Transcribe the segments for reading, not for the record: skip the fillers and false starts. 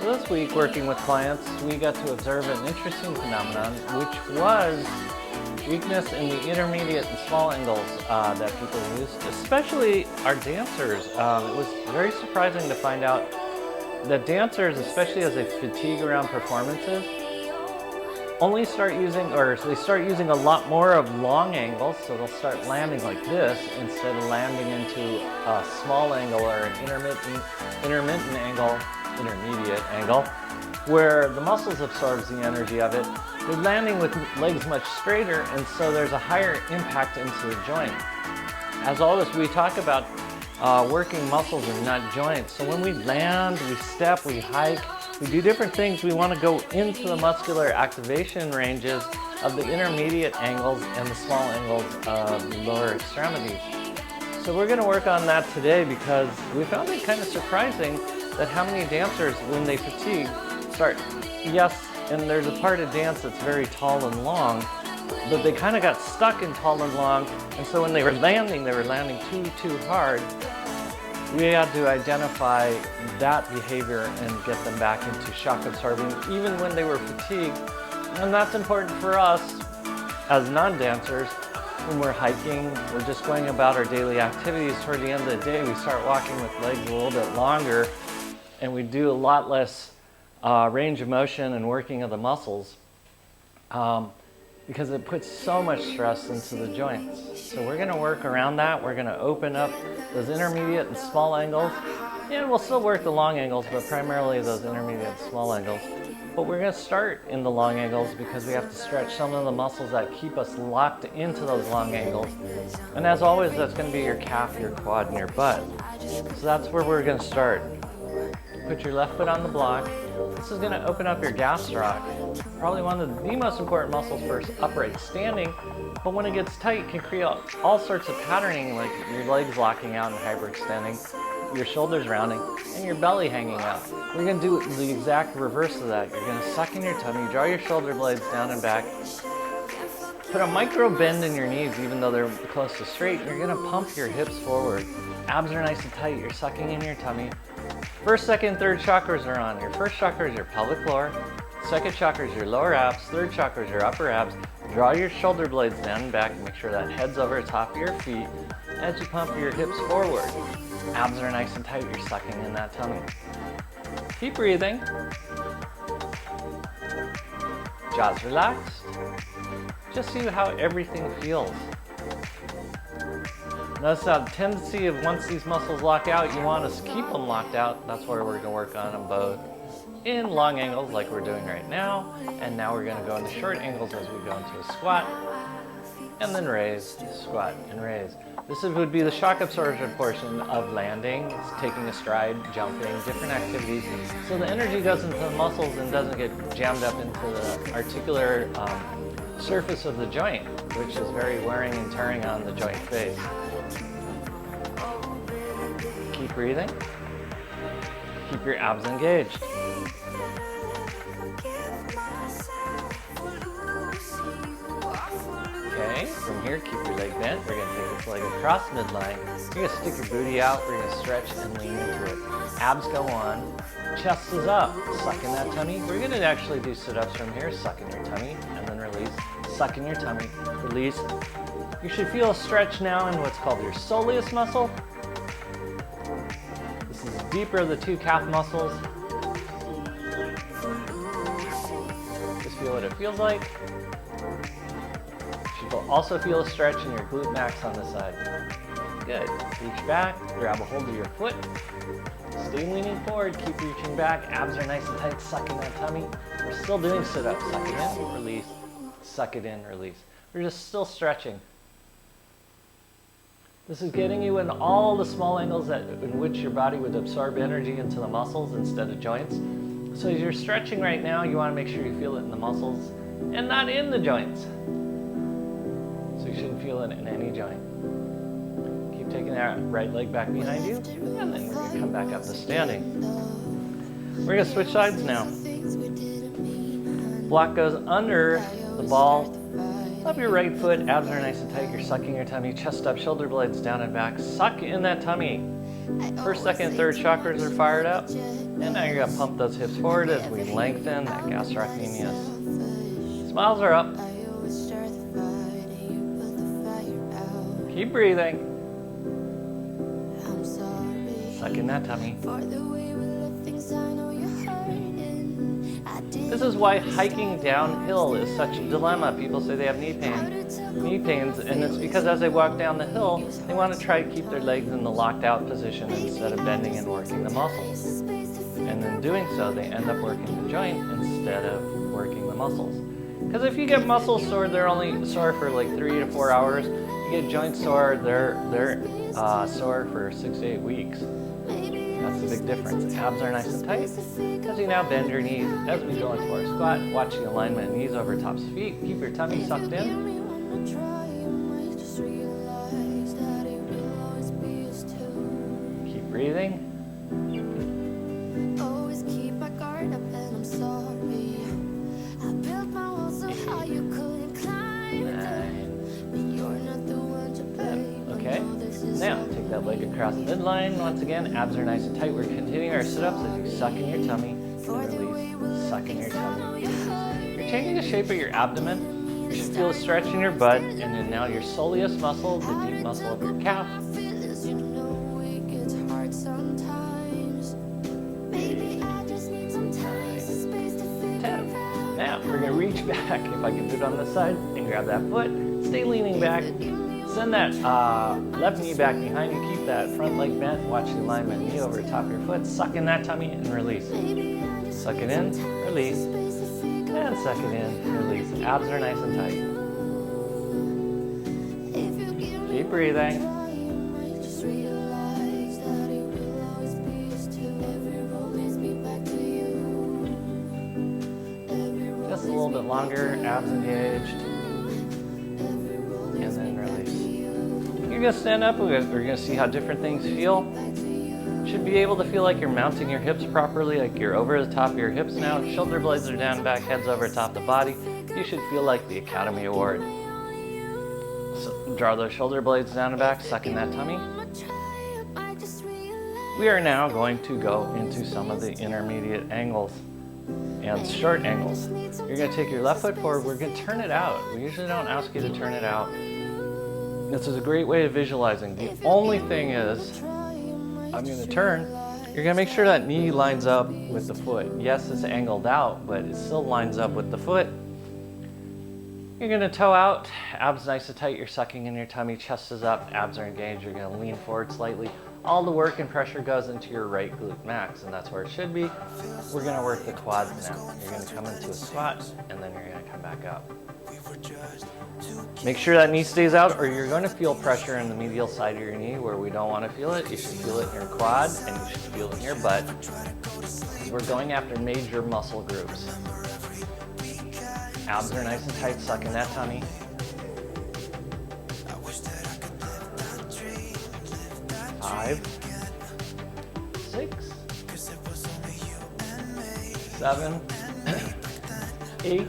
So this week, working with clients, we got to observe an interesting phenomenon, which was weakness in the intermediate and small angles that people used, especially our dancers. It was very surprising to find out that dancers, especially as they fatigue around performances, only start using, or they start using a lot more of long angles, so they'll start landing like this instead of landing into a small angle or an intermediate angle, where the muscles absorbs the energy of it. They're landing with legs much straighter, and so there's a higher impact into the joint. As always, we talk about working muscles and not joints. So when we land, we step, we hike, we do different things. We want to go into the muscular activation ranges of the intermediate angles and the small angles of the lower extremities. So we're going to work on that today because we found it kind of surprising that how many dancers, when they fatigue, start, yes, and there's a part of dance that's very tall and long, but they kind of got stuck in tall and long, and so when they were landing too hard. We had to identify that behavior and get them back into shock absorbing even when they were fatigued. And that's important for us as non-dancers. When we're hiking, we're just going about our daily activities. Toward the end of the day, we start walking with legs a little bit longer, and we do a lot less range of motion and working of the muscles because it puts so much stress into the joints. So we're going to work around that. We're going to open up those intermediate and small angles, and we'll still work the long angles, but primarily those intermediate and small angles. But we're going to start in the long angles because we have to stretch some of the muscles that keep us locked into those long angles. And as always, that's going to be your calf, your quad, and your butt. So that's where we're going to start. Put your left foot on the block. This is going to open up your gastroc, probably one of the most important muscles for upright standing, but when it gets tight, it can create all sorts of patterning, like your legs locking out and hyperextending, your shoulders rounding, and your belly hanging out. We're going to do the exact reverse of that. You're going to suck in your tummy, draw your shoulder blades down and back, put a micro bend in your knees even though they're close to straight. You're going to pump your hips forward. Abs are nice and tight. You're sucking in your tummy. First, second, third chakras are on. Your first chakra is your pelvic floor. Second chakra is your lower abs. Third chakra is your upper abs. Draw your shoulder blades down and back and make sure that head's over the top of your feet as you pump your hips forward. Abs are nice and tight. You're sucking in that tummy. Keep breathing. Jaws relaxed. Just see how everything feels. Notice that tendency of once these muscles lock out, you want to keep them locked out. That's where we're going to work on them both in long angles like we're doing right now. And now we're going to go into short angles as we go into a squat. And then raise, squat, and raise. This would be the shock absorption portion of landing. It's taking a stride, jumping, different activities. So the energy goes into the muscles and doesn't get jammed up into the articular surface of the joint, which is very wearing and tearing on the joint face. Keep breathing. Keep your abs engaged. Okay, from here, keep your leg bent. We're going to take this leg across midline. You're going to stick your booty out. We're going to stretch and lean into it. Abs go on. Chest is up. Suck in that tummy. We're going to actually do sit-ups from here. Suck in your tummy and then release. Suck in your tummy. Release. You should feel a stretch now in what's called your soleus muscle. This is deeper of the two calf muscles. Just feel what it feels like. You should also feel a stretch in your glute max on this side. Good. Reach back, grab a hold of your foot. Stay leaning forward, keep reaching back. Abs are nice and tight, suck in that tummy. We're still doing sit-ups. Suck it in, release. Suck it in, release. We're just still stretching. This is getting you in all the small angles in which your body would absorb energy into the muscles instead of joints. So as you're stretching right now, you want to make sure you feel it in the muscles and not in the joints. So you shouldn't feel it in any joint. Keep taking that right leg back behind you, and then we're going to come back up to standing. We're going to switch sides now. Block goes under the ball of your right foot. Abs are nice and tight. You're sucking your tummy. Chest up, shoulder blades down and back. Suck in that tummy. First, second, third chakras are fired up. And now you're gonna pump those hips forward as we lengthen that gastrocnemius. Smiles are up. Keep breathing. Suck in that tummy. This is why hiking downhill is such a dilemma. People say they have knee pains, and it's because as they walk down the hill, they want to try to keep their legs in the locked out position instead of bending and working the muscles. And in doing so, they end up working the joint instead of working the muscles. Because if you get muscles sore, they're only sore for like 3 to 4 hours. You get joints sore, they're sore for 6 to 8 weeks. That's the big difference. Abs are nice and tight. As you now bend your knees as we go into our squat, watch the alignment, knees over tops of feet. Keep your tummy sucked in. Keep breathing. Okay, now take that leg across the midline. Once again, abs are nice and tight. We're continuing our sit-ups as you suck in your tummy and release. Suck in your tummy. You're changing the shape of your abdomen. You should feel a stretch in your butt, and then now your soleus muscle, the deep muscle of your calf. 10. Now we're gonna reach back, if I can do it on this side, and grab that foot. Stay leaning back. Send that left knee back behind you. Keep that front leg bent. Watch the alignment. Knee over the top of your foot. Suck in that tummy and release. Suck it in, release. And suck it in, release. Abs are nice and tight. Keep breathing. Just a little bit longer. Abs engaged. And then release. You're gonna stand up, we're gonna see how different things feel. You should be able to feel like you're mounting your hips properly, like you're over the top of your hips now. Shoulder blades are down, back, head's over top of the body. You should feel like the Academy Award. So draw those shoulder blades down and back, suck in that tummy. We are now going to go into some of the intermediate angles and short angles. You're gonna take your left foot forward, we're gonna turn it out. We usually don't ask you to turn it out. This is a great way of visualizing. The only thing is, I'm gonna turn, you're gonna make sure that knee lines up with the foot. Yes, it's angled out, but it still lines up with the foot. You're gonna toe out, abs nice and tight, you're sucking in your tummy, chest is up, abs are engaged, you're gonna lean forward slightly. All the work and pressure goes into your right glute max, and that's where it should be. We're gonna work the quads now. You're gonna come into a squat, and then you're gonna come back up. Make sure that knee stays out, or you're gonna feel pressure in the medial side of your knee where we don't wanna feel it. You should feel it in your quad, and you should feel it in your butt. We're going after major muscle groups. Abs are nice and tight, suck in that tummy. 5, 6, 7, 8,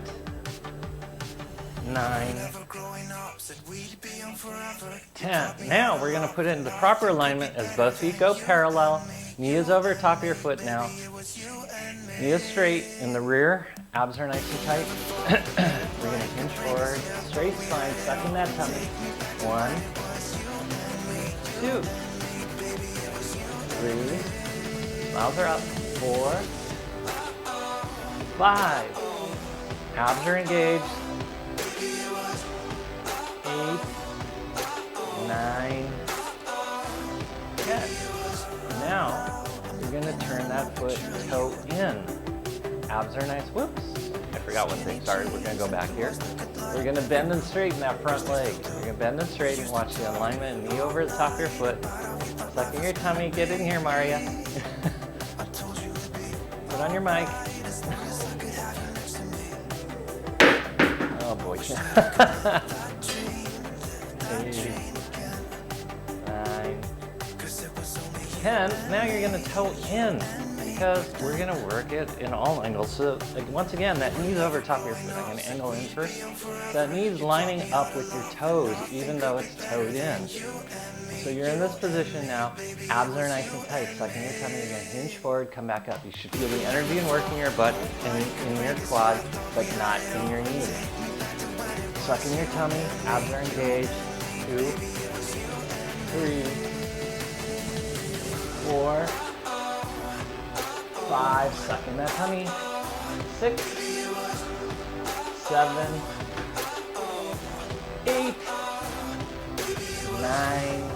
9, 10. Now we're going to put it into proper alignment as both feet go parallel. Knee is over top of your foot now. Knee is straight in the rear. Abs are nice and tight. We're going to hinge forward. Straight spine, suck in that tummy. 1, 2, 3. Smiles are up. 4, 5. Abs are engaged. 8, 9, 10. Now, you're going to turn that foot toe in. Abs are nice. Whoops. I forgot one thing. Sorry. We're going to go back here. We're going to bend and straighten that front leg. You're going to bend and straighten. Watch the alignment. Knee over the top of your foot. Sucking your tummy. Get in here, Maria. Put on your mic. Oh, boy. 8, 9, 10. Now you're going to toe in. because we're gonna work it in all angles. So like, once again, that knee's over top of your foot. I'm gonna angle in first. That knee's lining up with your toes, even though it's toed in. So you're in this position now. Abs are nice and tight. Sucking your tummy, you're gonna hinge forward, come back up. You should feel the energy in working your butt and in your quad, but not in your knees. Sucking your tummy, abs are engaged. 2, 3, 4, 5, suck in that tummy. 6, 7, 8, 9,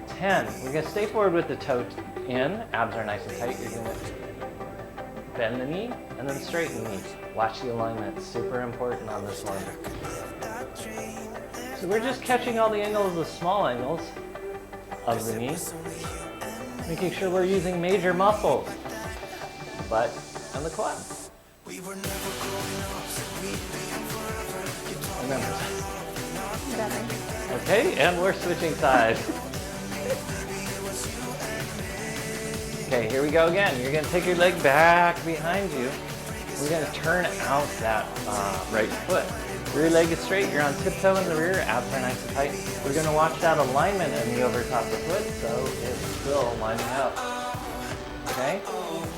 10. We're gonna stay forward with the toe in. Abs are nice and tight. You're gonna bend the knee and then straighten the knee. Watch the alignment, super important on this one. So we're just catching all the angles, the small angles of the knee. Making sure we're using major muscles, the butt and the quad. Remember that. Okay, and we're switching sides. Okay, here we go again. You're gonna take your leg back behind you. We're gonna turn out that right foot. Rear leg is straight, you're on tiptoe in the rear, abs are nice and tight. We're gonna watch that alignment in the over top of the foot so it's still lining up. Okay,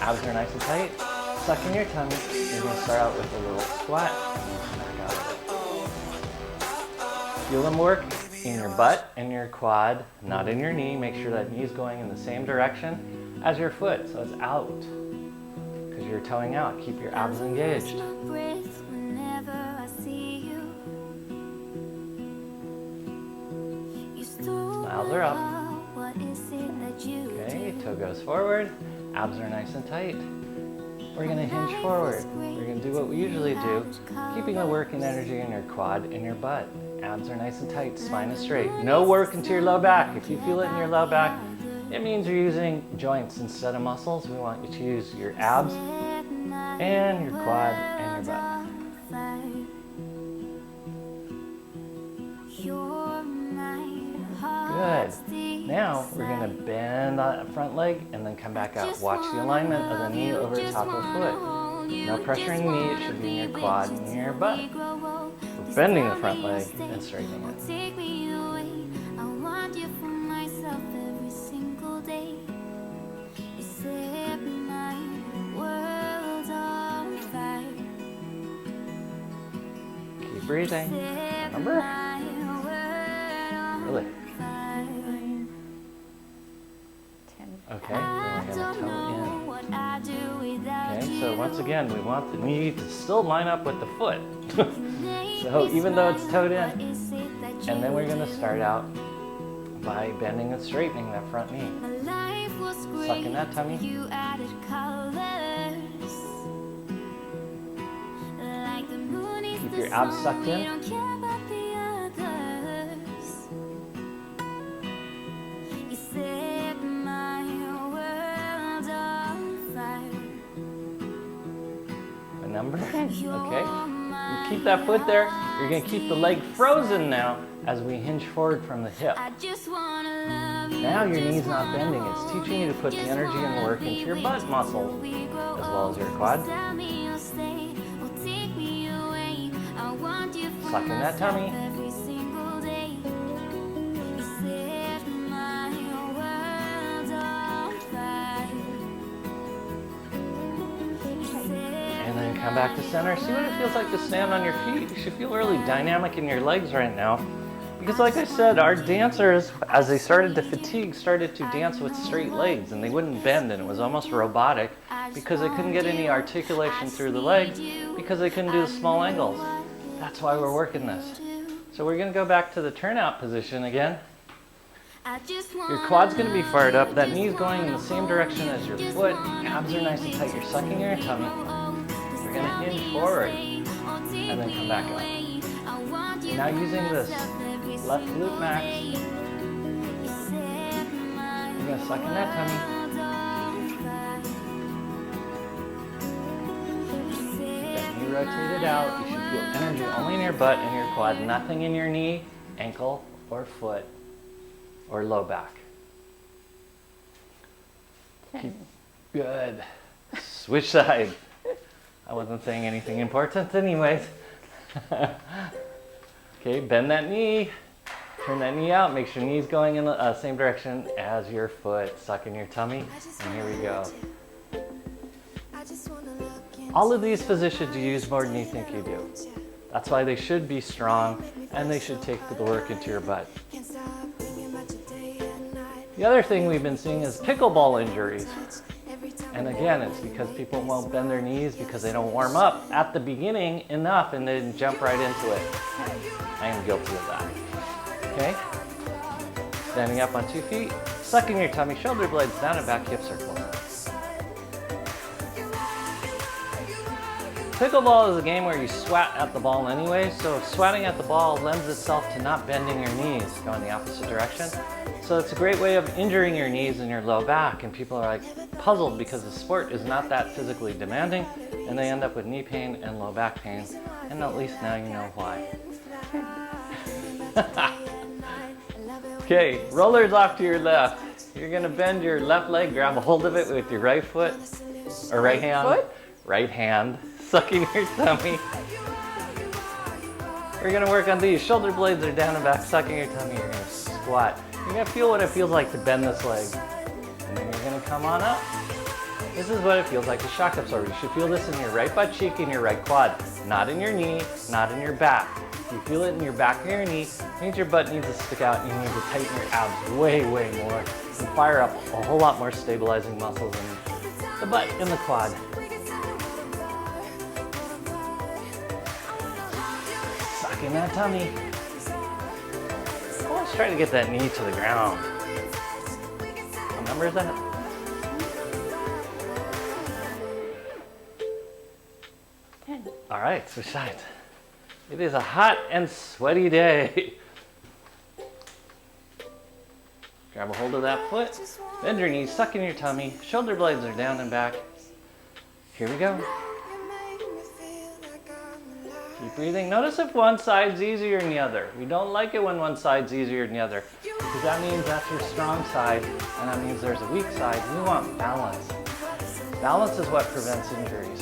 abs are nice and tight. Suck in your tummy. You're gonna start out with a little squat. Feel them work in your butt and your quad, not in your knee. Make sure that knee's going in the same direction as your foot, so it's out. Because you're toeing out. Keep your abs engaged. Smiles are up. Okay, toe goes forward. Abs are nice and tight. We're gonna hinge forward. We're gonna do what we usually do, keeping the work and energy in your quad and your butt. Abs are nice and tight, spine is straight. No work into your low back. If you feel it in your low back, it means you're using joints instead of muscles. We want you to use your abs and your quad and your butt. Good. Now we're going to bend that front leg and then come back out. Watch the alignment of the knee over the top of the foot. No pressure in the knee, it should be in your quad and your butt. We're bending the front leg and straightening it. Keep breathing. Remember? Really? Okay, then we're going to toe in. Okay, so once again, we want the knee to still line up with the foot. So even though it's toed in, and then we're going to start out by bending and straightening that front knee. Suck in that tummy. Keep your abs sucked in. Number. Okay. You keep that foot there. You're going to keep the leg frozen now as we hinge forward from the hip. Now your knee's not bending. It's teaching you to put the energy and work into your butt muscles as well as your quad. Suck in that tummy. Come back to center. See what it feels like to stand on your feet. You should feel really dynamic in your legs right now. Because like I said, our dancers, as they started to fatigue, started to dance with straight legs and they wouldn't bend and it was almost robotic because they couldn't get any articulation through the legs because they couldn't do the small angles. That's why we're working this. So we're going to go back to the turnout position again. Your quad's going to be fired up. That knee's going in the same direction as your foot. Abs are nice and tight. You're sucking your tummy. We're going to hinge forward and then come back up. You're now using this left glute max. You're going to suck in that tummy. Then you rotate it out. You should feel energy only in your butt and your quad, nothing in your knee, ankle, or foot, or low back. Good. Switch sides. I wasn't saying anything important anyways. Okay, bend that knee. Turn that knee out. Make sure your knee's going in the same direction as your foot. Suck in your tummy. And here we go. All of these positions you use more than you think you do. That's why they should be strong and they should take the work into your butt. The other thing we've been seeing is pickleball injuries. And again, it's because people won't bend their knees because they don't warm up at the beginning enough and then jump right into it. I am guilty of that. Okay? Standing up on 2 feet, sucking your tummy, shoulder blades down and back, hip circle. Pickleball is a game where you swat at the ball anyway, so swatting at the ball lends itself to not bending your knees, going the opposite direction. So it's a great way of injuring your knees and your low back, and people are like puzzled because the sport is not that physically demanding, and they end up with knee pain and low back pain, and at least now you know why. Okay, rollers off to your left. You're gonna bend your left leg, grab a hold of it with your right foot, or right hand. Right hand. Sucking your tummy. We're gonna work on these. Shoulder blades are down and back, sucking your tummy. You're gonna squat. You're gonna feel what it feels like to bend this leg. And then you're gonna come on up. This is what it feels like to shock absorb. You should feel this in your right butt cheek and your right quad. Not in your knee, not in your back. If you feel it in your back or your knee, it means your butt needs to stick out and you need to tighten your abs way, way more and fire up a whole lot more stabilizing muscles in the butt and the quad. In that tummy. Oh, let's try to get that knee to the ground. What number is that? All right, switch sides. It is a hot and sweaty day. Grab a hold of that foot, bend your knees, suck in your tummy, shoulder blades are down and back. Here we go. Keep breathing. Notice if one side's easier than the other. We don't like it when one side's easier than the other because that means that's your strong side and that means there's a weak side. We want balance. Balance is what prevents injuries.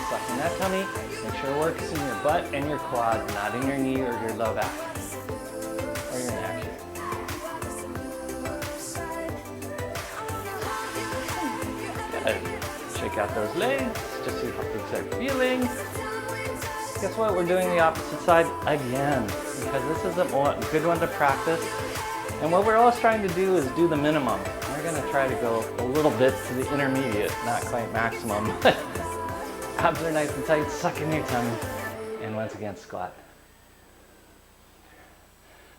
Suck in that tummy. Make sure it works in your butt and your quad, not in your knee or your low back or your neck. Good. Shake out those legs. Just see how things are feeling. Guess what? We're doing the opposite side again because this is a good one to practice. And what we're always trying to do is do the minimum. We're going to try to go a little bit to the intermediate, not quite maximum. Abs are nice and tight, suck in your tummy, and once again squat.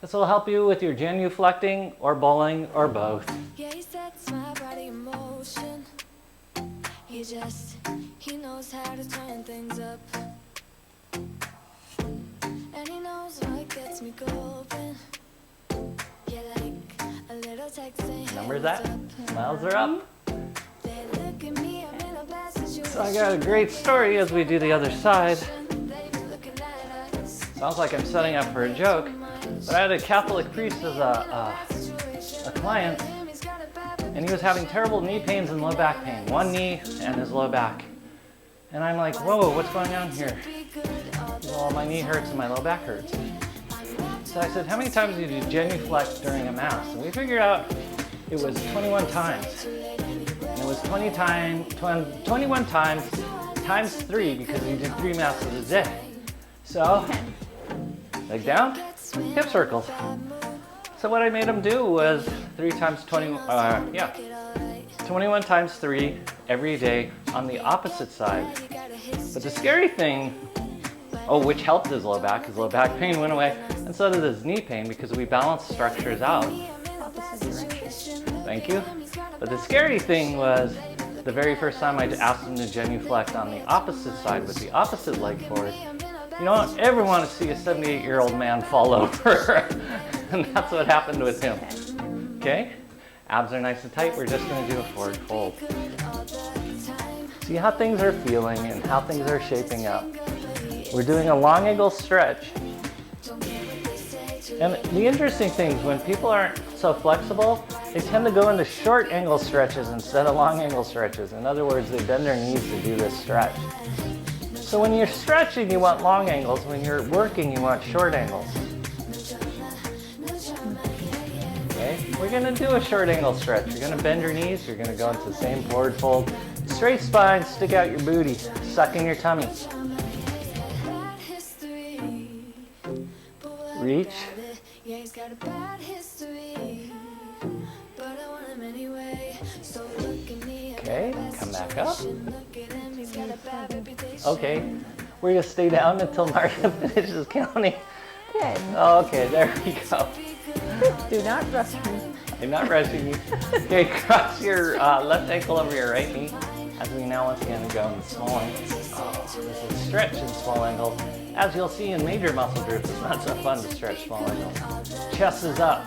This will help you with your genuflecting or bowling or both. He knows how to turn things up. And he knows what gets me going. Yeah, like a little texting. Numbers that? Smiles are up. So I got a great story as we do the other side. Sounds like I'm setting up for a joke, but I had a Catholic priest as a client. And he was having terrible knee pains and low back pain. One knee and his low back. And I'm like, whoa, what's going on here? Well, my knee hurts and my low back hurts. So I said, how many times did you genuflect during a mass? And we figured out it was 21 times. And it was 21 times times 3 because we did 3 masses a day. So, leg down, hip circles. So what I made him do was 21 times 3 every day on the opposite side. But the scary thing, which helped his low back pain went away, and so did his knee pain because we balanced structures out. Thank you. But the scary thing was the very first time I asked him to genuflect on the opposite side with the opposite leg forward. You don't ever want to see a 78-year-old man fall over. And that's what happened with him. Okay? Abs are nice and tight. We're just going to do a forward fold. See how things are feeling and how things are shaping up. We're doing a long angle stretch. And the interesting thing is when people aren't so flexible, they tend to go into short angle stretches instead of long angle stretches. In other words, they bend their knees to do this stretch. So when you're stretching, you want long angles. When you're working, you want short angles. Okay, we're gonna do a short angle stretch. You're gonna bend your knees. You're gonna go into the same forward fold. Straight spine, stick out your booty, suck in your tummy. Reach. Okay, come back up. Okay, we're gonna stay down until Maria finishes counting. Okay. Okay, there we go. Do not rush me. I'm not rushing you. Okay, cross your left ankle over your right knee. As we now once again go in the small angle. Oh, this is stretch in small angle. As you'll see in major muscle groups, it's not so fun to stretch small angle. Chest is up.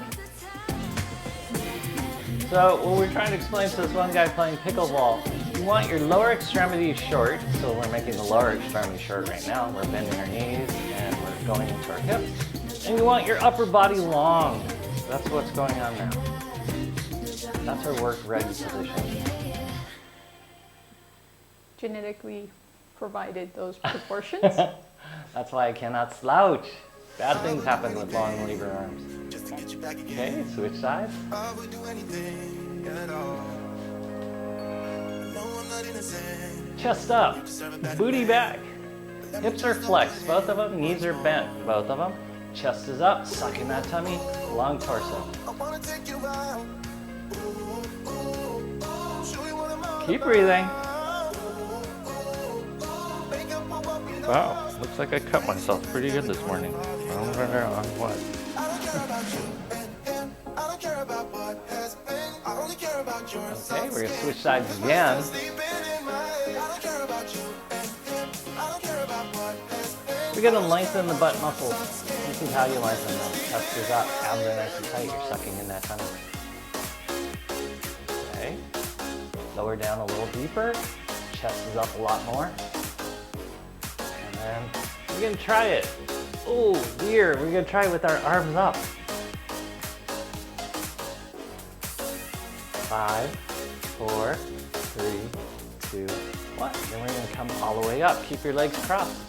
So what we're trying to explain to this one guy playing pickleball, you want your lower extremities short. So we're making the lower extremity short right now. We're bending our knees and we're going into our hips. And you want your upper body long. That's what's going on now. That's our work ready position. Genetically provided those proportions. That's why I cannot slouch. Bad things happen with long lever arms. Okay, switch sides. Chest up, booty back. Hips are flexed, both of them. Knees are bent, both of them. Chest is up, sucking that tummy, long torso. Keep breathing. Wow, looks like I cut myself pretty good this morning. I don't remember on what. Okay, we're gonna switch sides again. We're gonna lengthen the butt muscles. This is how you lengthen them. Chest is up, abs are nice and tight. You're sucking in that tummy. Okay, lower down a little deeper. Chest is up a lot more. And we're gonna try it. Oh dear, we're gonna try it with our arms up. 5, 4, 3, 2, 1. Then we're gonna come all the way up. Keep your legs crossed.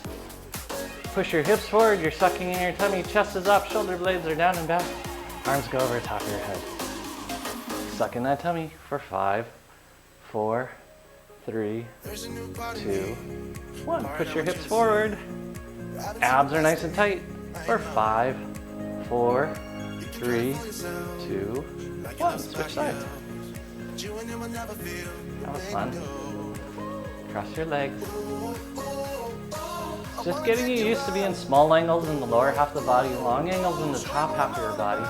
Push your hips forward, you're sucking in your tummy, chest is up, shoulder blades are down and back. Arms go over top of your head. Suck in that tummy for 5, 4, 3, 2, 1. Push your hips forward. Abs are nice and tight for 5, 4, 3, 2, 1. Switch sides. That was fun. Cross your legs. Just getting you used to being small angles in the lower half of the body, long angles in the top half of your body.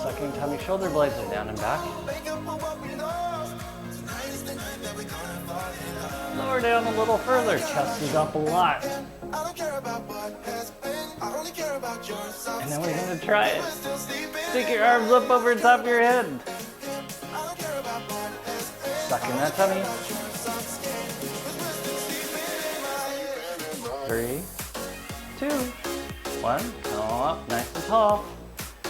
Sucking tummy, shoulder blades are down and back. Lower down a little further, chest is up a lot. And then we're gonna try it. Stick your arms up over the top of your head. Suck in that tummy. 3, 2, 1. Come up nice and tall.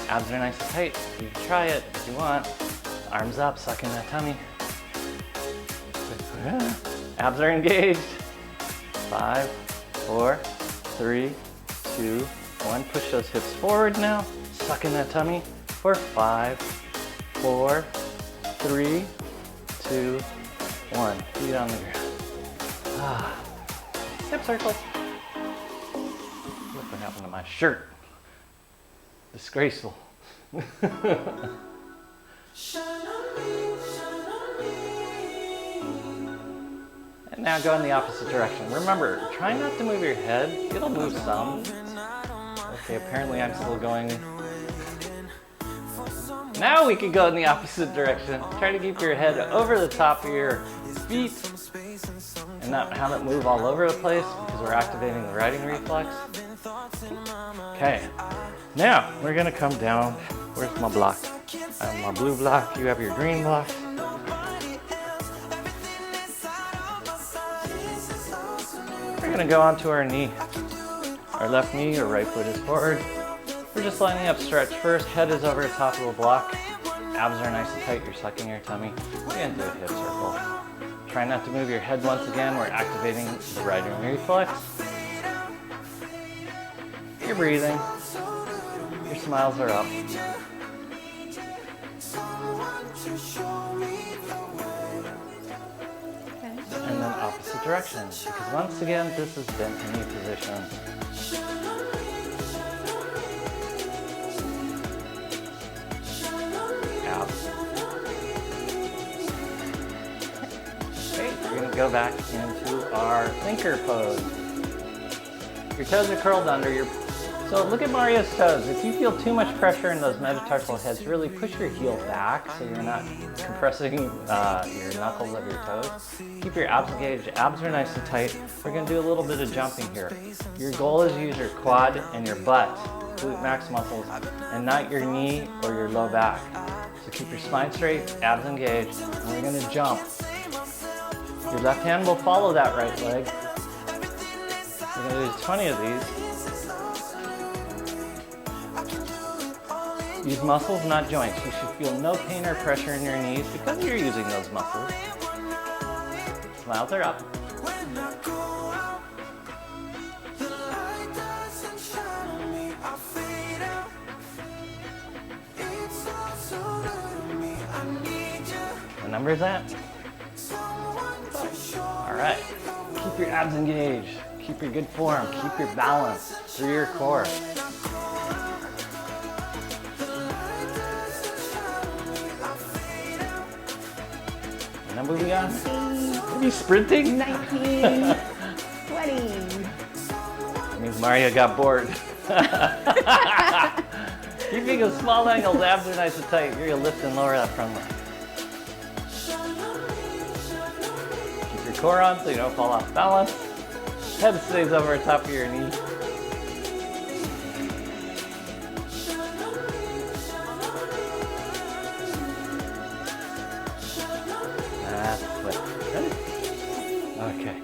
Abs are nice and tight. You can try it if you want. Arms up, suck in that tummy. Abs are engaged. 5, 4, 3, 2, 1. Push those hips forward now. Suck in that tummy for 5, 4, 3, 2, 1. Feet on the ground. Hip circles. Look what happened to my shirt. Disgraceful. And now go in the opposite direction. Remember, try not to move your head. It'll move some. Okay, apparently I'm still going. Now we can go in the opposite direction. Try to keep your head over the top of your feet and not have it move all over the place because we're activating the riding reflex. Okay, now we're gonna come down. Where's my block? I have my blue block, you have your green block. We're gonna go onto our knee. Our left knee or right foot is forward. We're just lining up stretch first. Head is over the top of the block. Abs are nice and tight. You're sucking your tummy. We're gonna do a hip circle. Try not to move your head once again. We're activating the riding reflex. You're breathing. Your smiles are up. And then opposite direction. Because once again, this is bent knee position. Abs. Okay, we're going to go back into our thinker pose. Your toes are curled under. So look at Mario's toes. If you feel too much pressure in those metatarsal heads, really push your heel back so you're not compressing your knuckles of your toes. Keep your abs engaged. Abs are nice and tight. We're going to do a little bit of jumping here. Your goal is to use your quad and your butt, glute max muscles, and not your knee or your low back. So keep your spine straight, abs engaged, and we're going to jump. Your left hand will follow that right leg. We're going to do 20 of these. Use muscles, not joints. You should feel no pain or pressure in your knees because you're using those muscles. Smiles are up. What number is that? All right. Keep your abs engaged. Keep your good form. Keep your balance through your core. What number we got? Are you sprinting? 19, 20. That means Mario got bored. Keeping a small angle, abs are nice and tight. You're gonna lift and lower that front leg. Keep your core on so you don't fall off balance. Head stays over the top of your knee. Okay.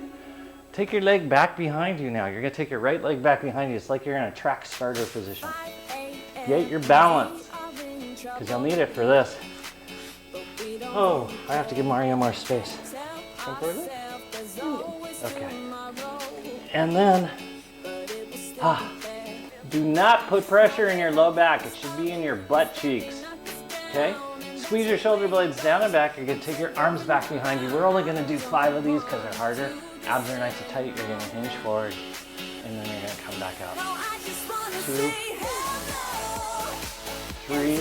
Take your leg back behind you now. You're gonna take your right leg back behind you. It's like you're in a track starter position. Get your balance, because you'll need it for this. Oh, I have to give Mario more space. Okay. And then, do not put pressure in your low back. It should be in your butt cheeks. Okay? Squeeze your shoulder blades down and back. You're gonna take your arms back behind you. We're only gonna do 5 of these because they're harder. Abs are nice and tight. You're gonna hinge forward, and then you're gonna come back out. 2, 3.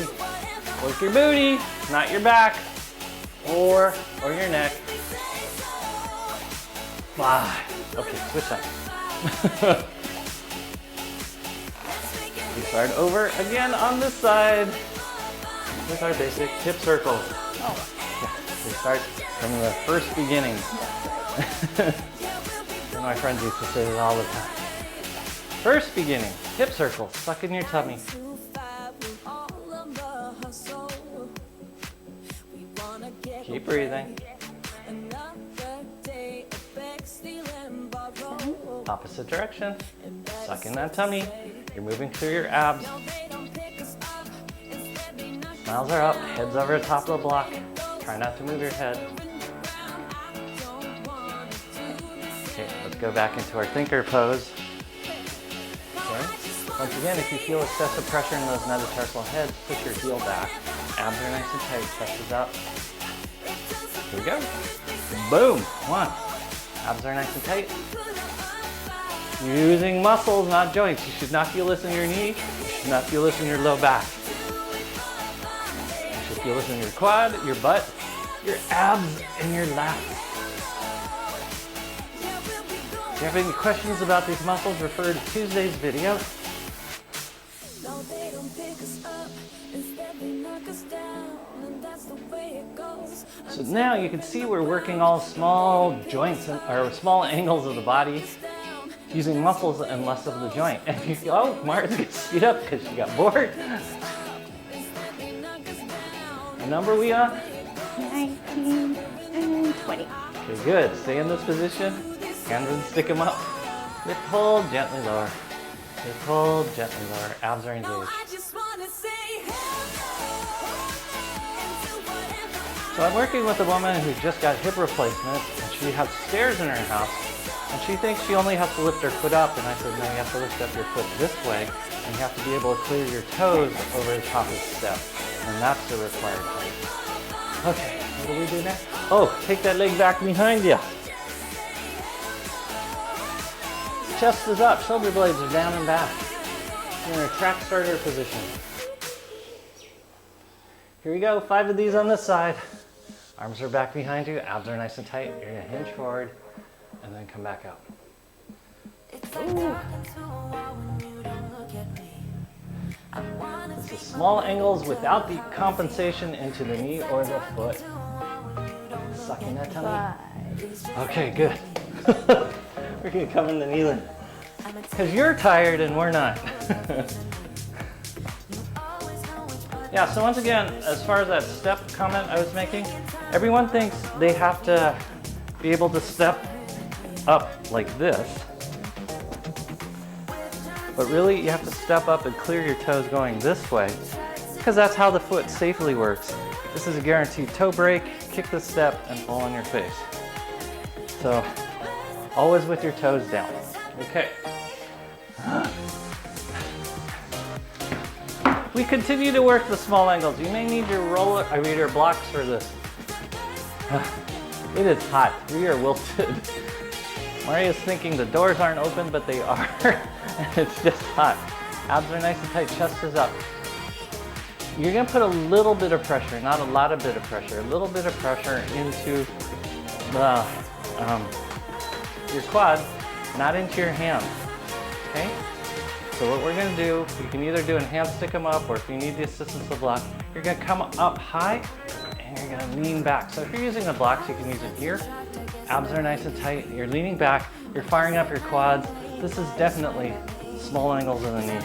Work your booty, not your back, 4, or your neck. 5. Okay, switch sides. We start over again on this side with our basic hip circles. Oh. Yeah, we start from the first beginning. And my friends used to say this all the time. First beginning, hip circles, suck in your tummy. Keep breathing. Opposite direction. Suck in that tummy. You're moving through your abs. Smiles are up, head's over the top of the block. Try not to move your head. Okay, let's go back into our thinker pose. Okay. Once again, if you feel excessive pressure in those metatarsal heads, push your heel back. Abs are nice and tight, chest is up. Here we go. Boom, 1. Abs are nice and tight. You're using muscles, not joints. You should not feel this in your knee. You should not feel this in your low back. You should feel this in your quad, your butt, your abs, and your lats. If you have any questions about these muscles, refer to Tuesday's video. So now you can see we're working all small joints or small angles of the body using muscles and less of the joint. And you go, oh, Marta's gonna speed up because she got bored. What number are we on? 19 and 20. Okay, good. Stay in this position. Hands and stick them up. Lift, hold, gently lower. Lift, hold, gently lower. Abs are engaged. So I'm working with a woman who just got hip replacement, and she has stairs in her house, and she thinks she only has to lift her foot up, and I said, no, you have to lift up your foot this way, and you have to be able to clear your toes over the top of the step, and that's the required height. Okay, what do we do next? Oh, take that leg back behind you. Chest is up, shoulder blades are down and back. You're in a track starter position. Here we go, 5 of these on this side. Arms are back behind you, abs are nice and tight. You're gonna hinge forward and then come back out. Ooh. This is small angles without the compensation into the knee or the foot. Sucking that tummy. Okay, good. We're gonna come in the kneeling. Because you're tired and we're not. Yeah, so once again, as far as that step comment I was making, everyone thinks they have to be able to step up like this. But really, you have to step up and clear your toes going this way, because that's how the foot safely works. This is a guaranteed toe break, kick the step, and fall on your face. So, always with your toes down. Okay. We continue to work the small angles. You may need your blocks for this. It is hot. We are wilted. Maria's thinking the doors aren't open, but they are. And it's just hot. Abs are nice and tight. Chest is up. You're gonna put a little bit of pressure, not a lot of bit of pressure, a little bit of pressure into the your quad, not into your hands. Okay? So what we're gonna do, you can either do a hand stick 'em up, or if you need the assistance of block, you're gonna come up high and you're gonna lean back. So if you're using the blocks, you can use it here. Abs are nice and tight. You're leaning back. You're firing up your quads. This is definitely small angles in the knee.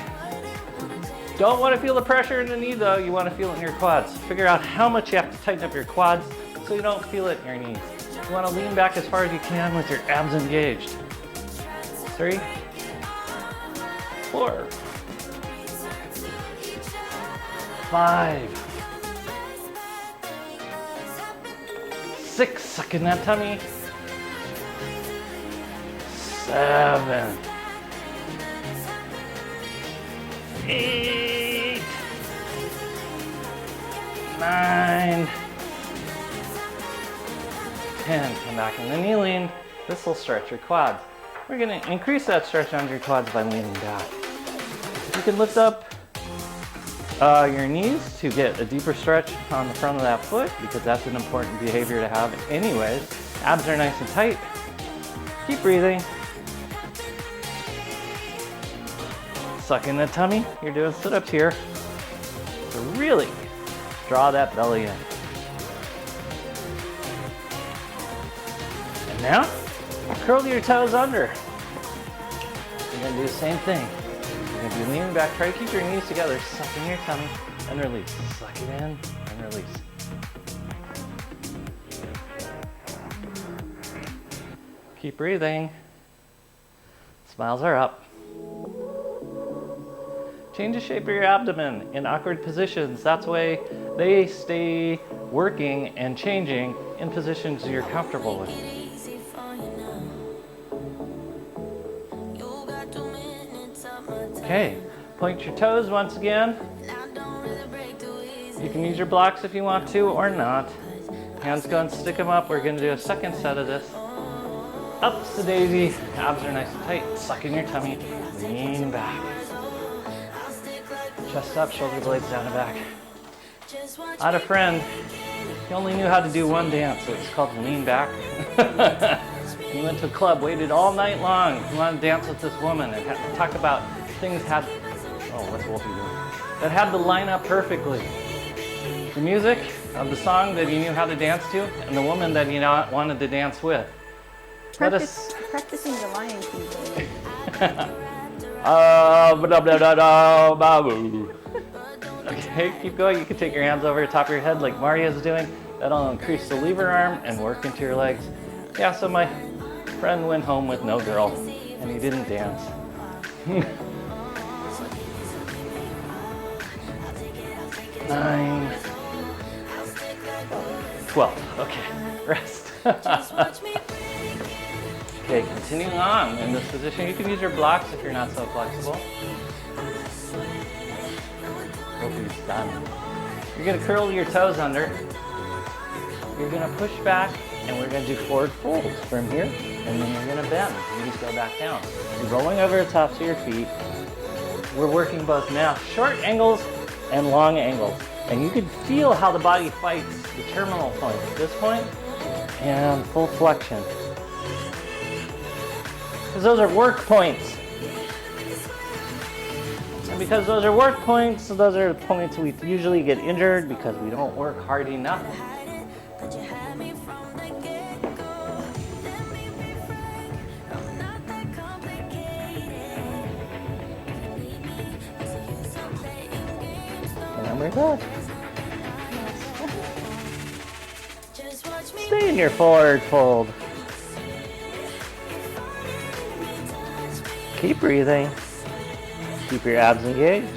Don't want to feel the pressure in the knee though. You want to feel it in your quads. Figure out how much you have to tighten up your quads so you don't feel it in your knees. You want to lean back as far as you can with your abs engaged. 3, 4, 5, 6, suck in that tummy. 7, 8, 9, 10. Come back in the knee lean. This will stretch your quads. We're going to increase that stretch on your quads by leaning back. You can lift up your knees to get a deeper stretch on the front of that foot, because that's an important behavior to have anyways. Abs are nice and tight. Keep breathing. Suck in the tummy. You're doing sit-ups here. So really draw that belly in. And now, curl your toes under. You're gonna do the same thing. You're gonna be leaning back. Try to keep your knees together. Suck in your tummy and release. Suck it in and release. Keep breathing. Smiles are up. Change the shape of your abdomen in awkward positions. That's why they stay working and changing in positions you're comfortable with. Okay, point your toes once again. You can use your blocks if you want to or not. Hands go and stick them up. We're going to do a second set of this. Ups the daisy. Abs are nice and tight. Suck in your tummy. Lean back. Chest up, shoulder blades down and back. I had a friend, he only knew how to do one dance. It was called lean back. He went to a club, waited all night long. He wanted to dance with this woman and talk about things what's Wolfie doing? That had to line up perfectly. The music of the song that he knew how to dance to, and the woman that he wanted to dance with. Practicing the Lion King. Okay, keep going. You can take your hands over the top of your head like Maria's doing. That'll increase the lever arm and work into your legs. Yeah, so my friend went home with no girl, and he didn't dance. 9, 12. Okay, rest. Okay, continuing on in this position. You can use your blocks if you're not so flexible. Hope he's done. You're gonna curl your toes under. You're gonna push back, and we're gonna do forward folds from here, and then you're gonna bend. Knees go back down. You're rolling over the tops of your feet. We're working both now short angles and long angles. And you can feel how the body fights the terminal point. This point, and full flexion. Because those are work points. And because those are work points, those are the points we usually get injured because we don't work hard enough. And we're good. Stay in your forward fold. Keep breathing. Keep your abs engaged.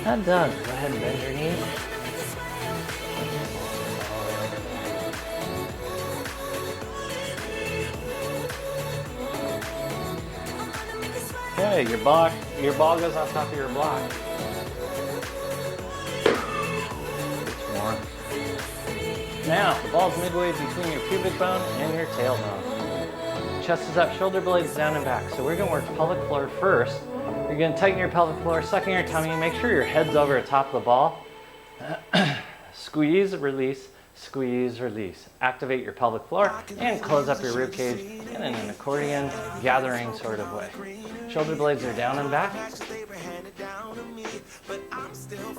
Not done. Go ahead and bend your knees. Okay, your ball goes on top of your block. More. Now, the ball's midway between your pubic bone and your tailbone. Chest is up, shoulder blades down and back. So we're gonna work pelvic floor first. You're gonna tighten your pelvic floor, suck in your tummy, make sure your head's over the top of the ball. Squeeze, release, squeeze, release. Activate your pelvic floor and close up your rib cage in an accordion gathering sort of way. Shoulder blades are down and back.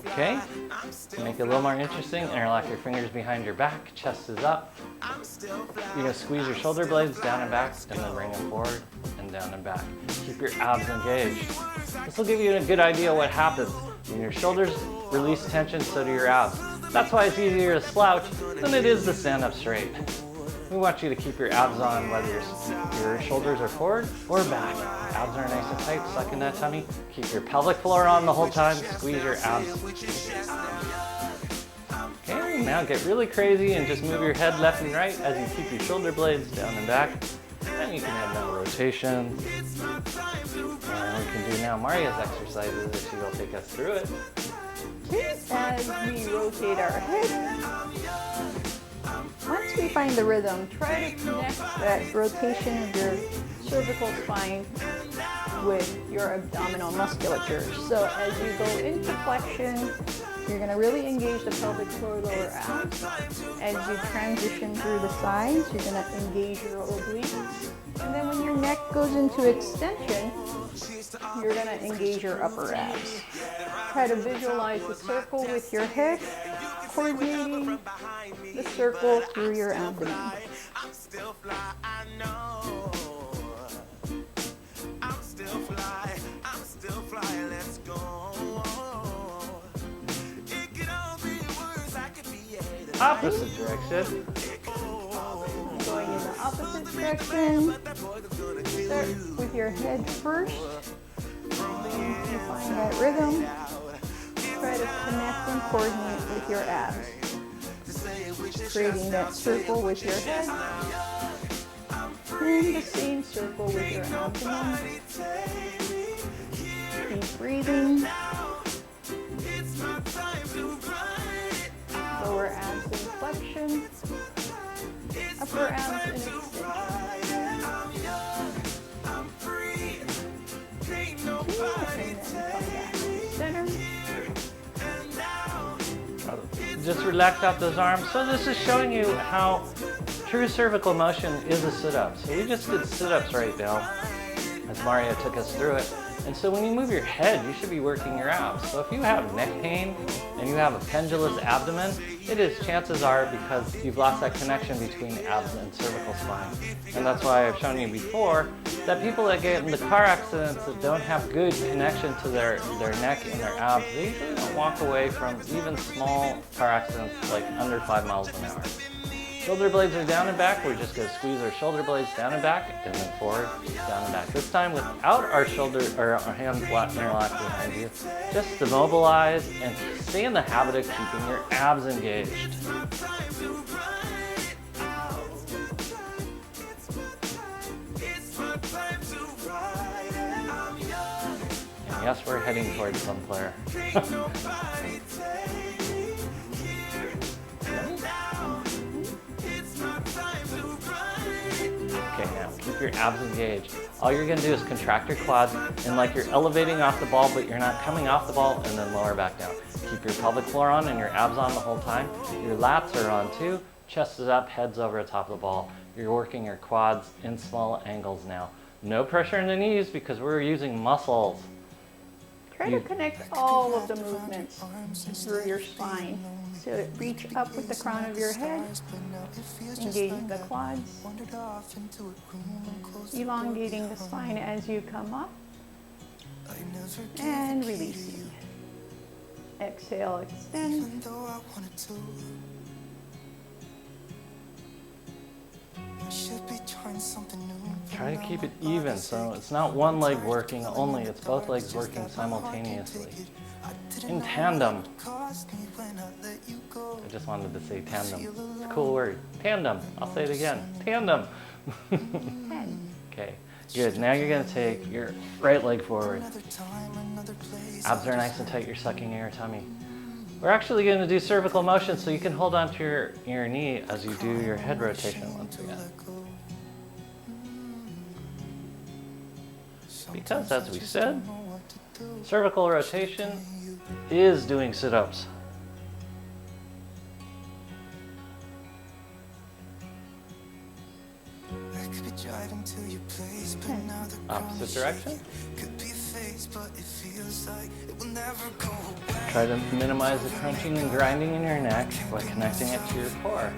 Okay, to make it a little more interesting, interlock your fingers behind your back, chest is up. You're gonna squeeze your shoulder blades down and back, and then bring them forward and down and back. Keep your abs engaged. This will give you a good idea what happens. When your shoulders release tension, so do your abs. That's why it's easier to slouch than it is to stand up straight. We want you to keep your abs on whether your shoulders are forward or back. Abs are nice and tight, suck in that tummy. Keep your pelvic floor on the whole time, squeeze your abs. Okay, now get really crazy and just move your head left and right as you keep your shoulder blades down and back. And you can have no rotation. And we can do now Maria's exercises if she will take us through it. As we rotate our head, once we find the rhythm, try to connect that rotation of your cervical spine with your abdominal musculature. So as you go into flexion, you're going to really engage the pelvic floor lower abs. As you transition through the sides, you're going to engage your obliques. And then when your neck goes into extension, you're going to engage your upper abs. Try to visualize the circle with your head, coordinating the circle through your abdomen. Opposite direction. Going in the opposite direction. Start with your head first. And you find that rhythm. Try to connect and coordinate with your abs. Creating that circle with your head. And the same circle with your abdomen. Keep breathing. Lower abs in flexion. Upper abs in extension. And then come back to center. Just relax out those arms. So this is showing you how true cervical motion is a sit-up. So we just did sit-ups right now as Maria took us through it. And so when you move your head, you should be working your abs. So if you have neck pain and you have a pendulous abdomen, it is chances are because you've lost that connection between abs and cervical spine. And that's why I've shown you before that people that get into car accidents that don't have good connection to their neck and their abs, they usually don't walk away from even small car accidents like under 5 miles an hour. Shoulder blades are down and back. We're just going to squeeze our shoulder blades down and back, and then forward, down and back. This time without our shoulder or our hands interlocked behind you. Just immobilize and stay in the habit of keeping your abs engaged. And yes, we're heading towards some flare. Okay, now keep your abs engaged. All you're gonna do is contract your quads and like you're elevating off the ball, but you're not coming off the ball and then lower back down. Keep your pelvic floor on and your abs on the whole time. Your lats are on too. Chest is up, head's over the top of the ball. You're working your quads in small angles now. No pressure in the knees because we're using muscles. Try to connect all of the movements through your spine. So reach up with the crown of your head, engaging the quads, elongating the spine as you come up, and releasing. Exhale, extend. Try to keep it even, so it's not one leg working only, it's both legs working simultaneously. In tandem. I just wanted to say tandem. It's a cool word. Tandem. I'll say it again. Tandem. Okay, good. Now you're going to take your right leg forward. Abs are nice and tight. You're sucking in your tummy. We're actually going to do cervical motion, so you can hold on to your knee as you do your head rotation once again. Because, as we said, cervical rotation is doing sit-ups. Opposite direction. Try to minimize the crunching and grinding in your neck by connecting it to your core.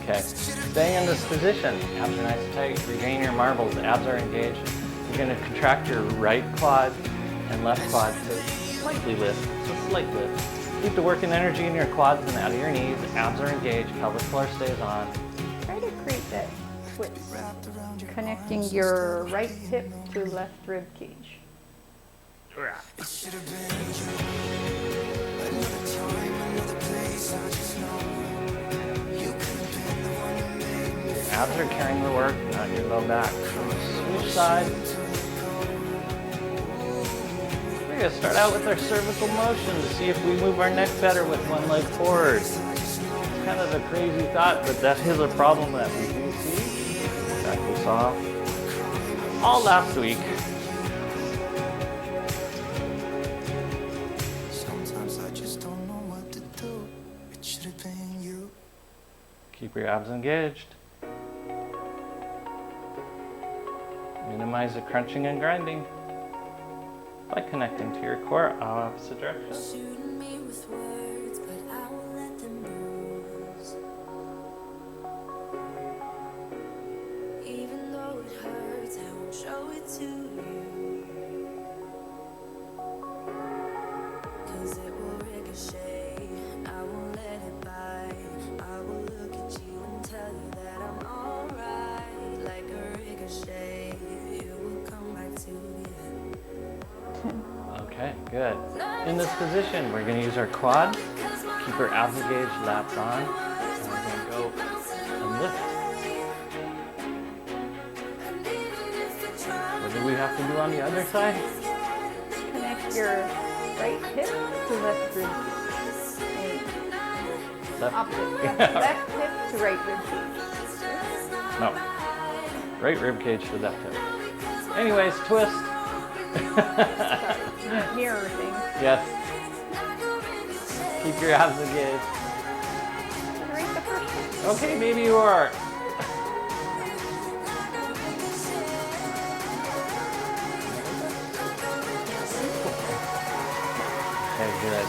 Okay, staying in this position, abs are nice and tight, regain your marbles, abs are engaged. You're going to contract your right quad and left quad to slightly lift, just a slight lift. Keep the working energy in your quads and out of your knees, abs are engaged, pelvic floor stays on. Try to create that twist, connecting your right hip to left rib cage. Abs are carrying the work, not your low back. Switch sides. We're going to start out with our cervical motion to see if we move our neck better with one leg forward. It's kind of a crazy thought, but that is a problem that we do see. In fact, we saw all last week. Keep your abs engaged. Minimize the crunching and grinding by connecting to your core opposite direction. Even though it hurts, I won't show it to you. 'Cause it will ricochet. I won't let it bite. I will look at you and tell you that I'm alright. Like a ricochet, it will come back to you. Okay, good. In this position, we're going to use our quad, keep our abs engaged, lats on, and we're going to go and lift. What do we have to do on the other side? Connect your right hip to left rib cage. Left. Opposite. Left hip to right rib cage. No. Right rib cage to left hip. Anyways, twist. Mirror thing. Yes. Keep your abs engaged. Right the first one. Okay, maybe you are. Good.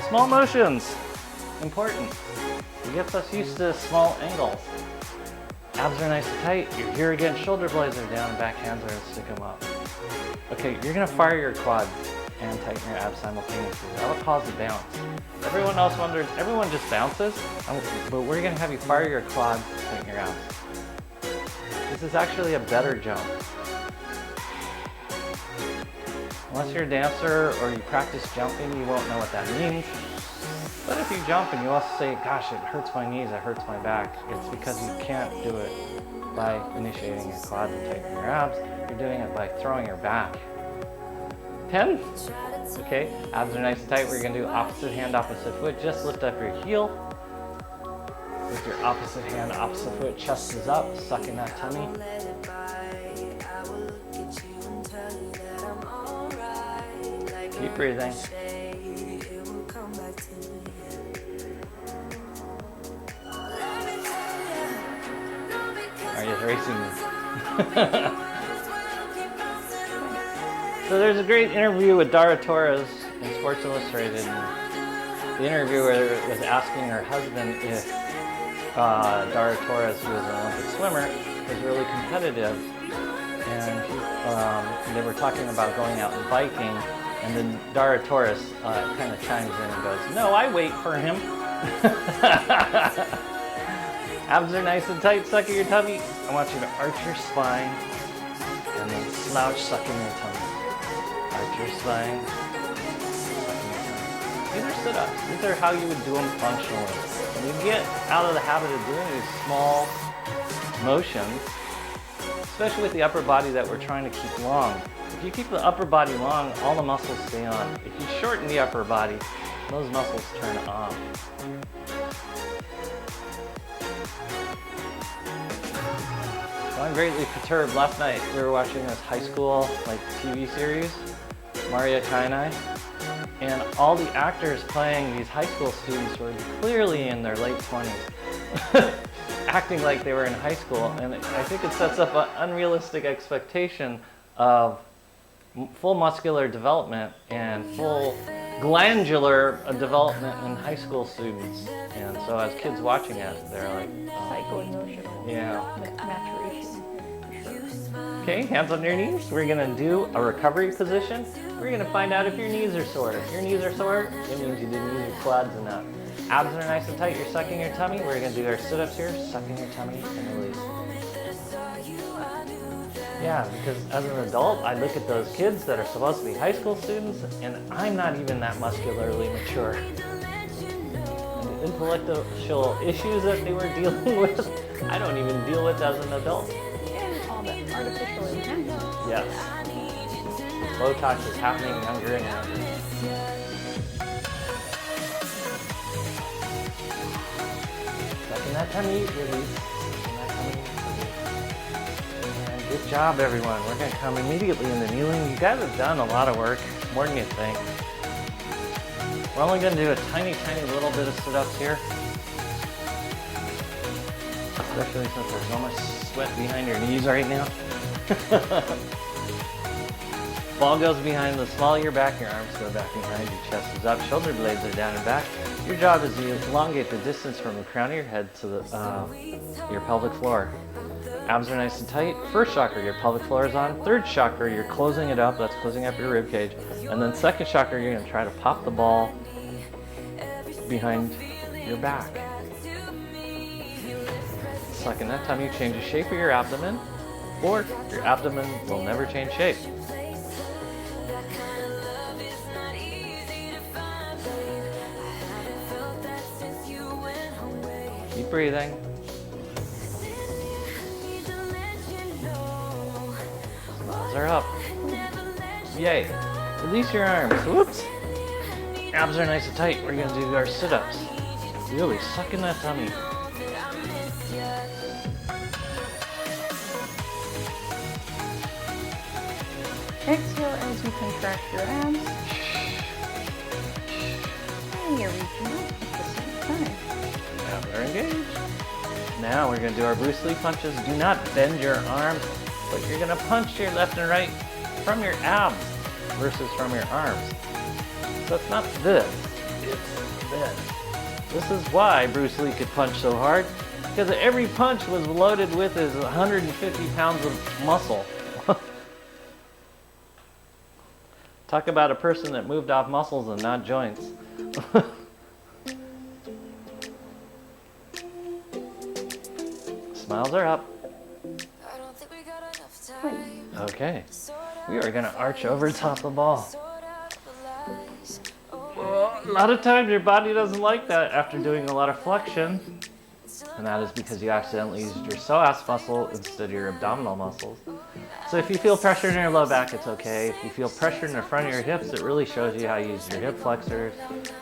Small motions, important. It gets us used to small angles. Abs are nice and tight. You're here again, shoulder blades are down, back hands are gonna stick them up. Okay, you're gonna fire your quads and tighten your abs simultaneously. That'll cause a bounce. Everyone just bounces, but we're gonna have you fire your quads, tighten your abs. This is actually a better jump. Unless you're a dancer or you practice jumping, you won't know what that means. But if you jump and you also say, gosh, it hurts my knees, it hurts my back, it's because you can't do it by initiating your quads and tightening your abs. You're doing it by throwing your back. 10. Okay, abs are nice and tight. We're gonna do opposite hand, opposite foot. Just lift up your heel. With your opposite hand, opposite foot, chest is up, suck in that tummy. Keep breathing. Are you racing me? So there's a great interview with Dara Torres in Sports Illustrated. The interviewer was asking her husband if Dara Torres, who was an Olympic swimmer, was really competitive. And they were talking about going out and biking. And then Dara Torres kind of chimes in and goes, no, I wait for him. Abs are nice and tight, suck in your tummy. I want you to arch your spine and then slouch, suck in your tummy. Arch your spine, suck in your tummy. These are sit-ups. These are how you would do them functionally. When you get out of the habit of doing these small motions, especially with the upper body that we're trying to keep long. If you keep the upper body long, all the muscles stay on. If you shorten the upper body, those muscles turn off. So I'm greatly perturbed. Last night we were watching this high school TV series, Maria Kainai, and all the actors playing these high school students were clearly in their late 20s. Acting like they were in high school, and I think it sets up an unrealistic expectation of full muscular development and full glandular development in high school students. And so as kids watching it, they're like, Psycho-emotional. Yeah. Maturation. Okay, hands on your knees. We're gonna do a recovery position. We're gonna find out if your knees are sore. If your knees are sore, it means you didn't use your quads enough. Abs are nice and tight, you're sucking your tummy. We're gonna do our sit-ups here, sucking your tummy and release. Yeah, because as an adult, I look at those kids that are supposed to be high school students, and I'm not even that muscularly mature. And the intellectual issues that they were dealing with, I don't even deal with as an adult. And all that artificial enhancement. Yes. Botox is happening younger and younger. Sucking that tummy, release. Sucking that tummy, release. And good job, everyone. We're going to come immediately into kneeling. You guys have done a lot of work, more than you think. We're only going to do a tiny, tiny little bit of sit-ups here. Especially since there's so much sweat behind your knees right now. Ball goes behind, the smaller your back, your arms go back behind, your chest is up, shoulder blades are down and back. Your job is to elongate the distance from the crown of your head to your pelvic floor. Abs are nice and tight. First chakra, your pelvic floor is on. Third chakra, you're closing it up, that's closing up your rib cage. And then second chakra, you're gonna try to pop the ball behind your back. Sucking that tummy changes shape of your abdomen, or your abdomen will never change shape. Keep breathing. Smiles are up. Yay. Release your arms. Whoops. Abs are nice and tight. We're going to do our sit-ups. Really suck in that tummy. Exhale as you contract your abs. And you're reaching up at the same time. Abs are engaged. Now we're going to do our Bruce Lee punches. Do not bend your arms, but you're going to punch your left and right from your abs versus from your arms. So it's not this, it's this. This is why Bruce Lee could punch so hard, because every punch was loaded with his 150 pounds of muscle. Talk about a person that moved off muscles and not joints. Smiles are up. Okay, we are gonna arch over top the ball. Well, a lot of times your body doesn't like that after doing a lot of flexion. And that is because you accidentally used your psoas muscle instead of your abdominal muscles. So if you feel pressure in your low back, it's okay. If you feel pressure in the front of your hips, it really shows you how you use your hip flexors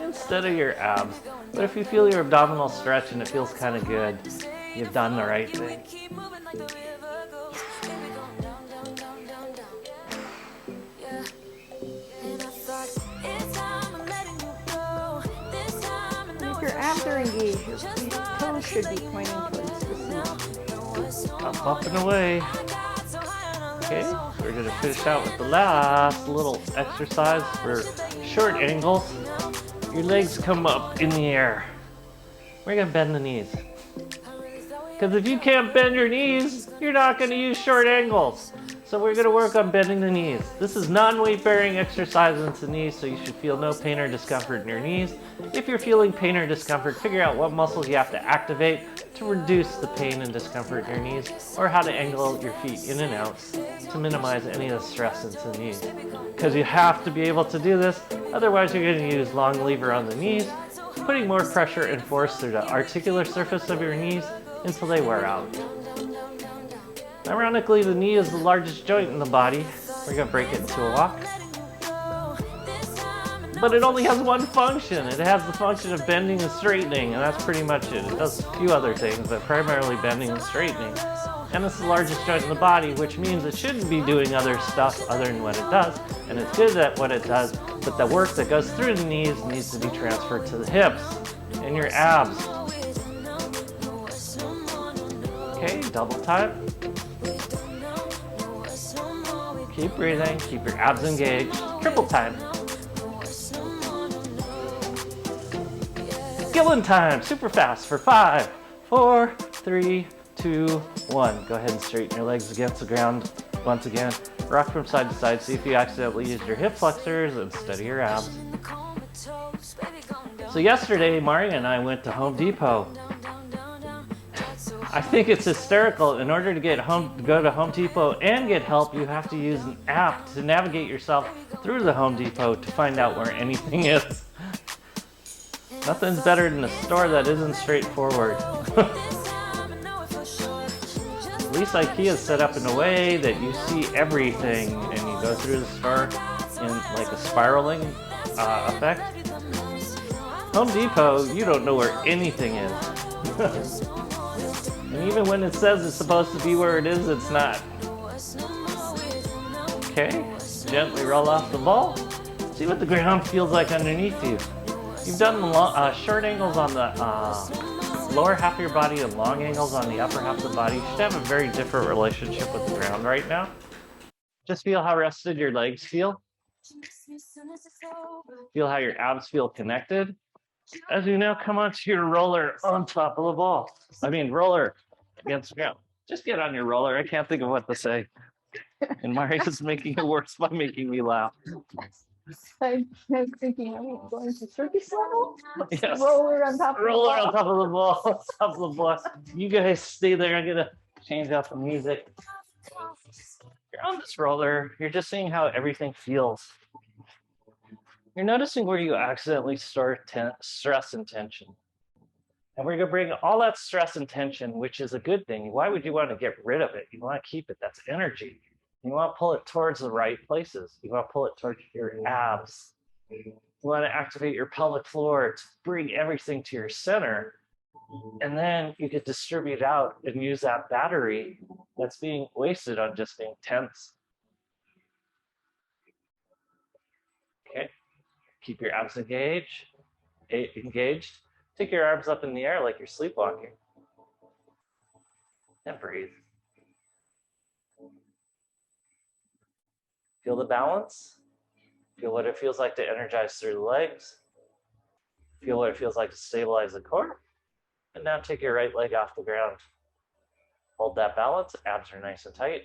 instead of your abs. But if you feel your abdominal stretch and it feels kind of good, you've done the right thing. If your abs are engaged, your toes should be pointing towards the seat. Up and away. Okay, we're gonna finish out with the last little exercise for short angles. Your legs come up in the air. We're gonna bend the knees. Because if you can't bend your knees, you're not gonna use short angles. So we're gonna work on bending the knees. This is non-weight bearing exercise into the knees, so you should feel no pain or discomfort in your knees. If you're feeling pain or discomfort, figure out what muscles you have to activate to reduce the pain and discomfort in your knees, or how to angle your feet in and out to minimize any of the stress into the knees. Because you have to be able to do this, otherwise you're gonna use long lever on the knees, putting more pressure and force through the articular surface of your knees until they wear out. Ironically, the knee is the largest joint in the body. We're gonna break it into a walk. But it only has one function. It has the function of bending and straightening, and that's pretty much it. It does a few other things, but primarily bending and straightening. And it's the largest joint in the body, which means it shouldn't be doing other stuff other than what it does. And it's good at what it does, but the work that goes through the knees needs to be transferred to the hips and your abs. Okay, double time. Keep breathing, keep your abs engaged. Triple time. Skillin' time, super fast for 5, 4, 3, 2, 1. Go ahead and straighten your legs against the ground once again. Rock from side to side. See if you accidentally used your hip flexors instead of your abs. So yesterday, Mario and I went to Home Depot. I think it's hysterical. In order to go to Home Depot and get help, you have to use an app to navigate yourself through the Home Depot to find out where anything is. Nothing's better than a store that isn't straightforward. At least IKEA is set up in a way that you see everything and you go through the store in like a spiraling effect. Home Depot, you don't know where anything is. And even when it says it's supposed to be where it is, it's not. Okay, gently roll off the ball. See what the ground feels like underneath you. You've done short angles on the lower half of your body and long angles on the upper half of the body. You should have a very different relationship with the ground right now. Just feel how rested your legs feel. Feel how your abs feel connected. As you now come onto your roller on top of the ball. Roller against the ground. Just get on your roller. I can't think of what to say. And Mario's making it worse by making me laugh. I was thinking, I'm going to circus level? Yes. Roller on top of the ball. Roller on top of the ball. Top of the ball. You guys stay there. I'm gonna change out the music. You're on this roller. You're just seeing how everything feels. You're noticing where you accidentally store stress and tension. And we're going to bring all that stress and tension, which is a good thing. Why would you want to get rid of it? You want to keep it. That's energy. You want to pull it towards the right places. You want to pull it towards your abs. You want to activate your pelvic floor to bring everything to your center. And then you could distribute out and use that battery that's being wasted on just being tense. Okay. Keep your abs engaged. Take your arms up in the air like you're sleepwalking. And breathe. Feel the balance? Feel what it feels like to energize through the legs. Feel what it feels like to stabilize the core. And now take your right leg off the ground. Hold that balance. Abs are nice and tight.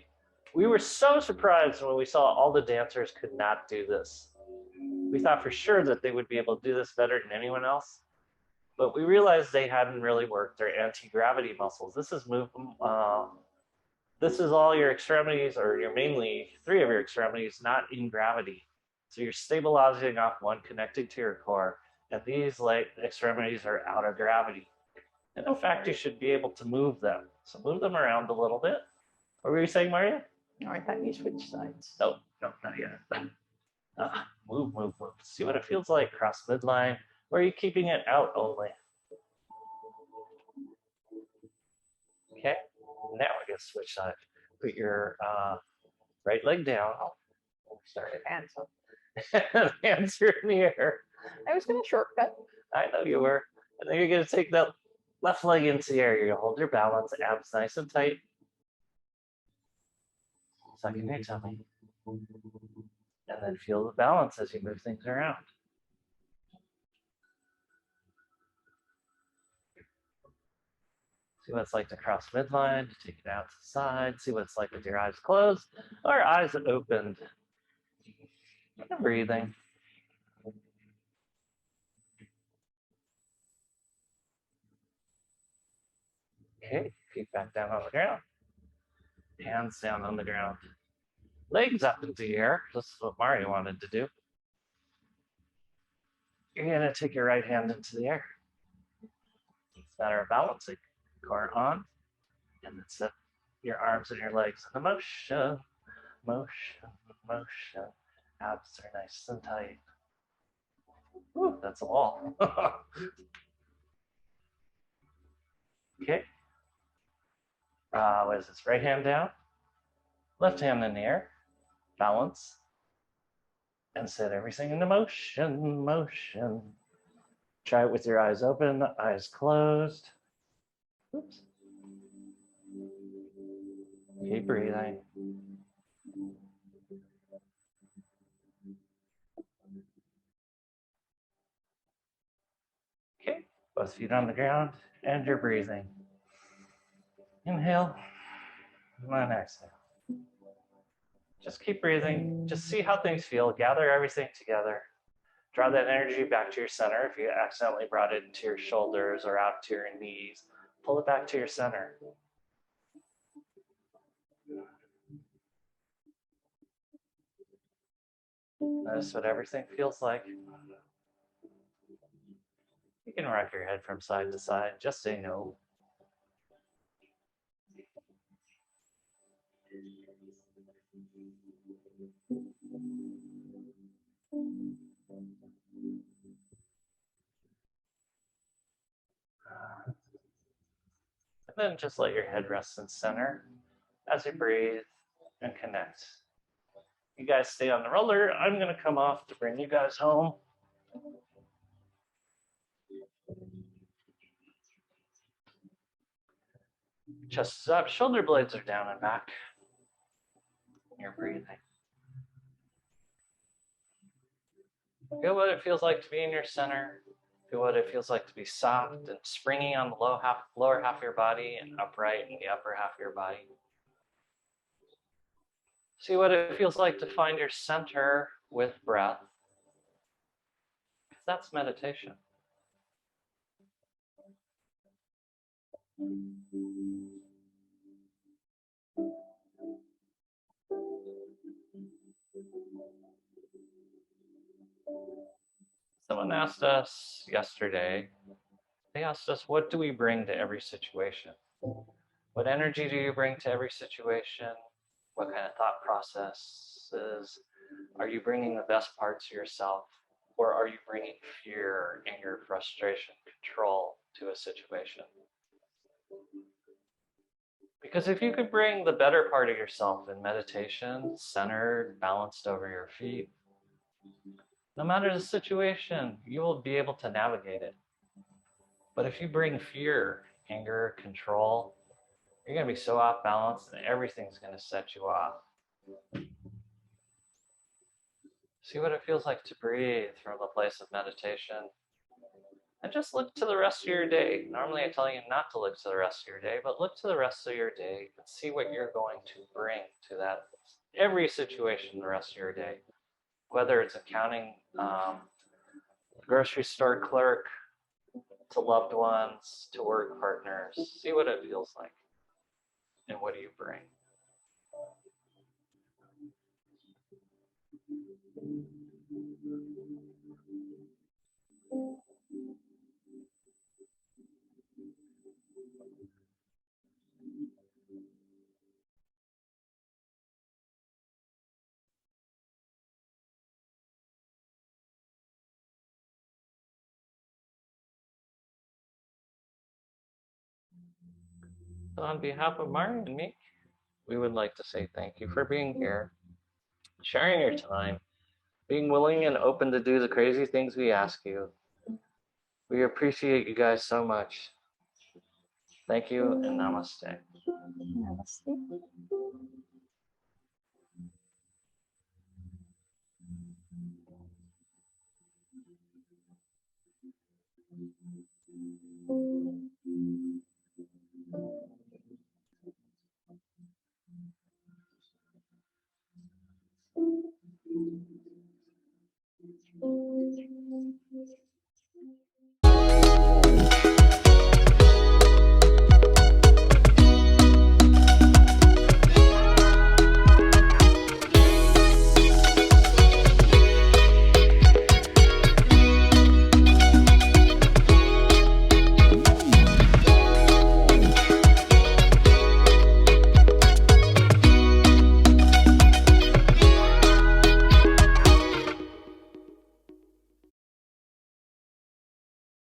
We were so surprised when we saw all the dancers could not do this. We thought for sure that they would be able to do this better than anyone else, but we realized they hadn't really worked their anti-gravity muscles. This is this is all your extremities, or your mainly 3 of your extremities, not in gravity. So you're stabilizing off one, connecting to your core, and these extremities are out of gravity. And in fact, you should be able to move them. So move them around a little bit. What were you saying, Maria? No, I thought you switched sides. No, not yet. Move, move, move. See what it feels like. Cross midline. Or are you keeping it out only? Okay. Now we're going to switch sides. Put your right leg down. Sorry, hands up. Hands are in the air. I was going to shortcut. I know you were. And then you're going to take that left leg into the air. You're going to hold your balance, abs nice and tight. Suck in your tummy. And then feel the balance as you move things around. See what it's like to cross midline, to take it out to the side. See what it's like with your eyes closed or eyes opened. And breathing. Okay, feet back down on the ground. Hands down on the ground. Legs up into the air. This is what Mario wanted to do. You're going to take your right hand into the air. It's a matter of balancing. Core on. And then set your arms and your legs in motion. Motion, motion. Abs are nice and tight. Ooh, that's a wall. Okay. What is this? Right hand down. Left hand in the air. Balance. And set everything into motion, motion. Try it with your eyes open, eyes closed. Oops. Keep breathing. Okay, both feet on the ground, and you're breathing. Inhale, and then exhale. Just keep breathing. Just see how things feel. Gather everything together. Draw that energy back to your center. If you accidentally brought it into your shoulders or out to your knees, pull it back to your center. Notice what everything feels like. You can rock your head from side to side. Just say no. And then just let your head rest in center as you breathe and connect. You guys stay on the roller. I'm going to come off to bring you guys home. Chest is up, shoulder blades are down and back. You're breathing. Feel what it feels like to be in your center. Feel what it feels like to be soft and springy on the lower half of your body and upright in the upper half of your body. See what it feels like to find your center with breath. That's meditation. Someone asked us yesterday, they asked us, what do we bring to every situation? What energy do you bring to every situation? What kind of thought processes? Are you bringing the best parts of yourself? Or are you bringing fear, anger, frustration, control to a situation? Because if you could bring the better part of yourself in meditation, centered, balanced over your feet, no matter the situation, you will be able to navigate it. But if you bring fear, anger, control, you're going to be so off balance and everything's going to set you off. See what it feels like to breathe from a place of meditation. And just look to the rest of your day. Normally I tell you not to look to the rest of your day, but look to the rest of your day and see what you're going to bring to that every situation the rest of your day. Whether it's accounting, grocery store clerk, to loved ones, to work partners. See what it feels like. And what do you bring? So on behalf of Mari and me, we would like to say thank you for being here, sharing your time, being willing and open to do the crazy things we ask you. We appreciate you guys so much. Thank you and namaste. Namaste.